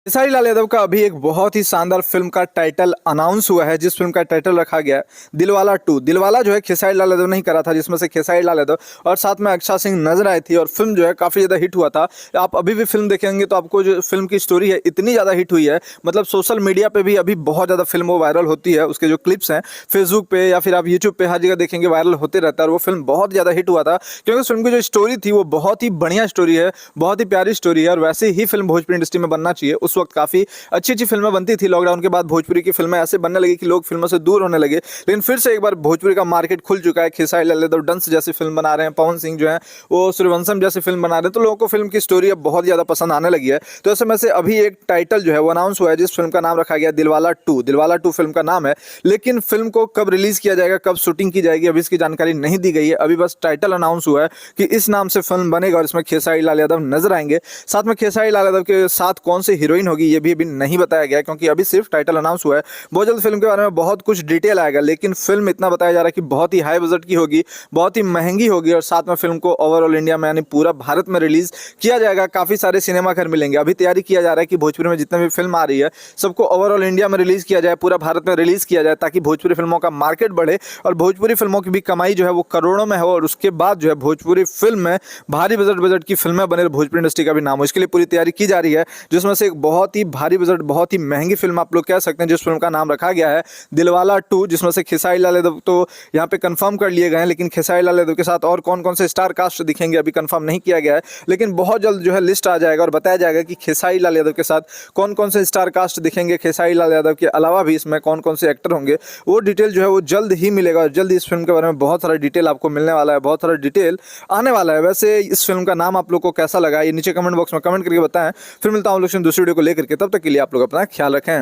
खेसारी लाल यादव का अभी एक बहुत ही शानदार फिल्म का टाइटल अनाउंस हुआ है, जिस फिल्म का टाइटल रखा गया है दिलवाला 2। दिलवाला जो है खेसारी लाल यादव ने ही करा था, जिसमें से खेसारी लाल यादव और साथ में अक्षय सिंह नजर आई थी और फिल्म जो है काफी ज्यादा हिट हुआ था। आप अभी भी फिल्म देखेंगे तो आपको जो फिल्म की स्टोरी है इतनी ज्यादा हिट हुई है, मतलब सोशल मीडिया पे भी अभी बहुत ज्यादा फिल्म वो वायरल होती है। उसके जो क्लिप्स हैं फेसबुक पे या फिर आप यूट्यूब पे हर जगह देखेंगे वायरल होते रहता है। और वो फिल्म बहुत ज्यादा हिट हुआ था क्योंकि उस फिल्म की जो स्टोरी थी वो बहुत ही बढ़िया स्टोरी है, बहुत ही प्यारी स्टोरी है। और वैसे ही फिल्म भोजपुरी इंडस्ट्री में बनना चाहिए। उस वक्त काफी अच्छी अच्छी फिल्में बनती थी। लॉकडाउन के बाद भोजपुरी की फिल्में ऐसे बनने लगी कि लोग फिल्मों से दूर होने लगे, लेकिन फिर से एक बार भोजपुरी का मार्केट खुल चुका है। खेसारी लाल यादव डंस जैसी फिल्म बना रहे हैं, पवन सिंह जो है वो सूर्यवंशम जैसी फिल्म बना रहे हैं, तो लोगों को फिल्म की स्टोरी अब बहुत ज्यादा पसंद आने लगी है। तो ऐसे में से अभी एक टाइटल जो है वो अनाउंस हुआ है, जिस फिल्म का नाम रखा गया दिलवाला 2। दिलवाला 2 फिल्म का नाम है, लेकिन फिल्म को कब रिलीज किया जाएगा, कब शूटिंग की जाएगी, अभी इसकी जानकारी नहीं दी गई है। अभी बस टाइटल अनाउंस हुआ है कि इस नाम से फिल्म बनेगा और इसमें खेसारी लाल यादव नजर आएंगे। साथ में खेसारी लाल यादव के साथ कौन सी हीरोइन होगी ये भी अभी नहीं बताया गया, क्योंकि अभी सिर्फ टाइटल अनाउंस हुआ है। बहुत जल्द फिल्म के बारे में बहुत कुछ डिटेल आएगा, लेकिन फिल्म इतना बताया जा रहा है कि बहुत ही हाई बजट की होगी, बहुत ही महंगी होगी। और साथ में फिल्म को ओवरऑल इंडिया में यानी पूरा भारत में रिलीज किया जाएगा। काफी सारे सिनेमा घर मिलेंगे। अभी तैयारी किया जा रहा है कि भोजपुरी में जितने भी फिल्म आ रही है सबको ओवरऑल इंडिया में रिलीज किया जाए, पूरा भारत में रिलीज किया जाए, ताकि भोजपुरी फिल्मों का मार्केट बढ़े और भोजपुरी फिल्मों की भी कमाई जो है वो करोड़ों में हो। और उसके बाद जो है भोजपुरी फिल्म में भारी बजट की फिल्में बने, भोजपुरी इंडस्ट्री का भी नाम हो। इसके लिए पूरी तैयारी की जा रही है, जिसमें से एक बहुत ही भारी बजट, बहुत ही महंगी फिल्म आप लोग कह सकते हैं, जिस फिल्म का नाम रखा गया है दिलवाला 2, जिसमें से खेसारी लाल यादव तो यहाँ पे कंफर्म कर लिए गए हैं, लेकिन खेसारी लाल यादव के साथ और कौन कौन से स्टार कास्ट दिखेंगे अभी कंफर्म नहीं किया गया है। लेकिन बहुत जल्द जो है लिस्ट आ जाएगा और बताया जाएगा कि खेसारी लाल यादव के साथ कौन कौन से स्टार कास्ट दिखेंगे। खेसारी लाल यादव के अलावा भी इसमें कौन कौन से एक्टर होंगे, वो डिटेल जो है वो जल्द ही मिलेगा। और जल्द इस फिल्म के बारे में बहुत सारा डिटेल आपको मिलने वाला है, बहुत सारा डिटेल आने वाला है। वैसे इस फिल्म का नाम आप लोग को कैसा लगा ये नीचे कमेंट बॉक्स में कमेंट करके बताएं। फिर मिलता हूँ आप लोग से दूसरी वीडियो को लेकर के, तब तक के लिए आप लोग अपना ख्याल रखें।